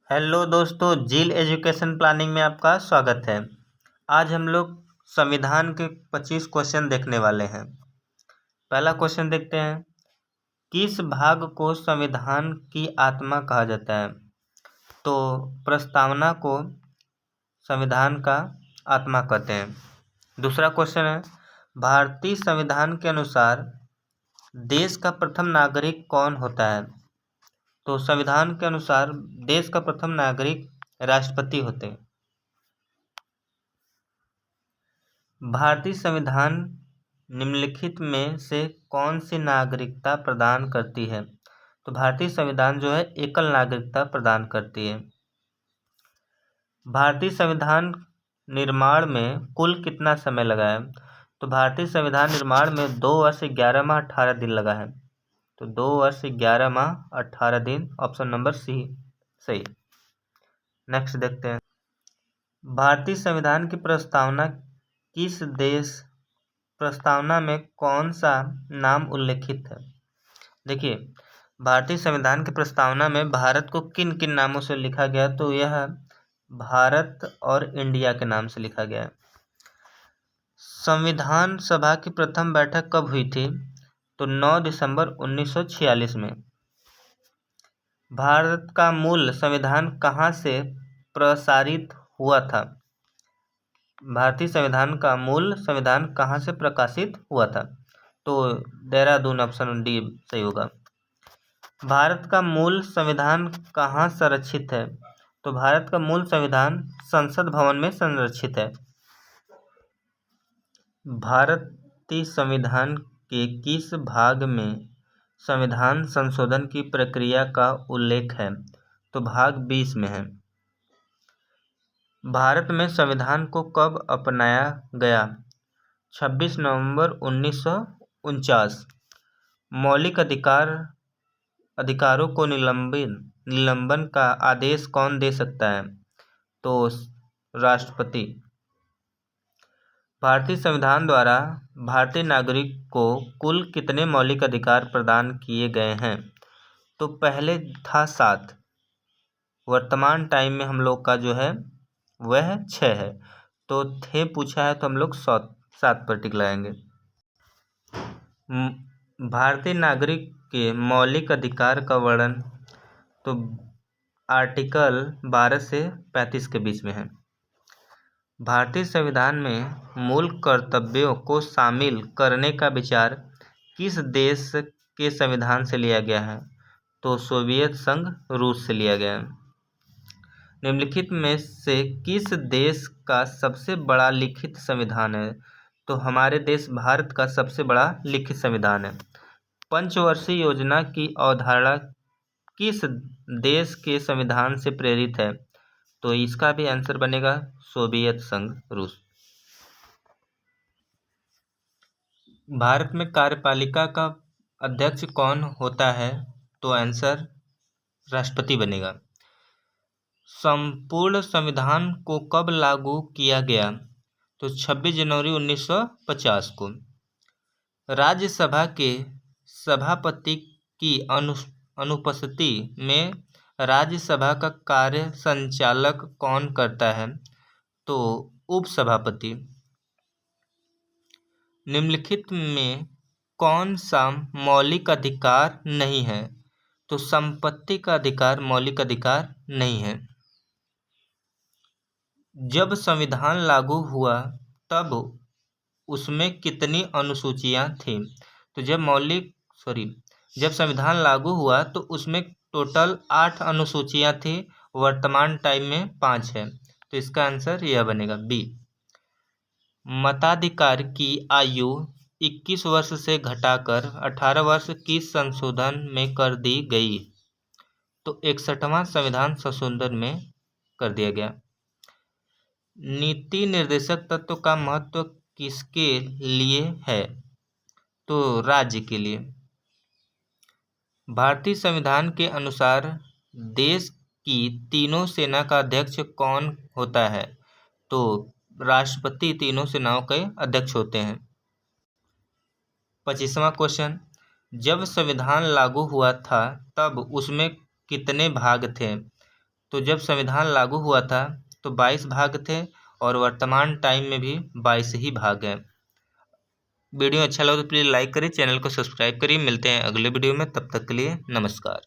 Hello दोस्तों, जील education planning में आपका स्वागत है। आज हम लोग संविधान के 25 क्वेश्चन देखने वाले हैं। पहला क्वेश्चन देखते हैं, किस भाग को संविधान की आत्मा कहा जाता है? तो प्रस्तावना को संविधान का आत्मा कहते हैं। दूसरा क्वेश्चन है, भारतीय संविधान के अनुसार देश का प्रथम नागरिक कौन होता है? तो संविधान के अनुसार देश का प्रथम नागरिक राष्ट्रपति होते हैं। भारतीय संविधान निम्नलिखित में से कौन सी नागरिकता प्रदान करती है? तो भारतीय संविधान जो है एकल नागरिकता प्रदान करती है। भारतीय संविधान निर्माण में कुल कितना समय लगा है? तो भारतीय संविधान निर्माण में 2 वर्ष 11 माह 18 दिन लगा है। तो 2 वर्ष 11 माह 18 दिन, ऑप्शन नंबर सी सही। नेक्स्ट देखते हैं, भारतीय संविधान की प्रस्तावना में कौन सा नाम उल्लेखित है? देखिए, भारतीय संविधान की प्रस्तावना में भारत को किन किन नामों से लिखा गया? तो यह भारत और इंडिया के नाम से लिखा गया है। संविधान सभा की प्रथम बैठक कब हुई थी? तो 9 दिसंबर 1946 में। भारत का मूल संविधान कहाँ से प्रसारित हुआ था? भारतीय संविधान का मूल संविधान कहाँ से प्रकाशित हुआ था? तो देहरादून, ऑप्शन डी सही होगा। भारत का मूल संविधान कहाँ संरक्षित है? तो भारत का मूल संविधान संसद भवन में संरक्षित है। भारतीय संविधान के किस भाग में संविधान संशोधन की प्रक्रिया का उल्लेख है? तो भाग 20 में है। भारत में संविधान को कब अपनाया गया? 26 नवंबर 1949। मौलिक अधिकारों को निलंबन का आदेश कौन दे सकता है? तो राष्ट्रपति। भारतीय संविधान द्वारा भारतीय नागरिक को कुल कितने मौलिक अधिकार प्रदान किए गए हैं? तो पहले था 7, वर्तमान टाइम में हम लोग का जो है वह 6 है। तो थे पूछा है तो हम लोग 7 पर टिक लगाएंगे। भारतीय नागरिक के मौलिक अधिकार का वर्णन तो आर्टिकल 12 से 35 के बीच में है। भारतीय संविधान में मूल कर्तव्यों को शामिल करने का विचार किस देश के संविधान से लिया गया है? तो सोवियत संघ रूस से लिया गया है। निम्नलिखित में से किस देश का सबसे बड़ा लिखित संविधान है? तो हमारे देश भारत का सबसे बड़ा लिखित संविधान है। पंचवर्षीय योजना की अवधारणा किस देश के संविधान से प्रेरित है? तो इसका भी आंसर बनेगा सोवियत संघ रूस। भारत में कार्यपालिका का अध्यक्ष कौन होता है? तो आंसर राष्ट्रपति बनेगा। संपूर्ण संविधान को कब लागू किया गया? तो 26 जनवरी 1950 को। राज्यसभा के सभापति की अनुपस्थिति में राज्यसभा का कार्य संचालक कौन करता है? तो उपसभापति। निम्नलिखित में कौन सा मौलिक अधिकार नहीं है? तो संपत्ति का अधिकार मौलिक अधिकार नहीं है। जब संविधान लागू हुआ तब उसमें कितनी अनुसूचियां थीं? तो जब संविधान लागू हुआ तो उसमें टोटल 8 अनुसूचियां थी। वर्तमान टाइम में 5 है। तो इसका आंसर यह बनेगा बी। मताधिकार की आयु 21 वर्ष से घटाकर 18 वर्ष की संशोधन में कर दी गई। तो 61वां संविधान संशोधन में कर दिया गया। नीति निर्देशक तत्व का महत्व किसके लिए है? तो राज्य के लिए। भारतीय संविधान के अनुसार देश की तीनों सेना का अध्यक्ष कौन होता है? तो राष्ट्रपति तीनों सेनाओं के अध्यक्ष होते हैं। 25वां क्वेश्चन, जब संविधान लागू हुआ था तब उसमें कितने भाग थे? तो जब संविधान लागू हुआ था तो 22 भाग थे और वर्तमान टाइम में भी 22 ही भाग हैं। वीडियो अच्छा लगा तो प्लीज़ लाइक करिए, चैनल को सब्सक्राइब करिए। मिलते हैं अगले वीडियो में, तब तक के लिए नमस्कार।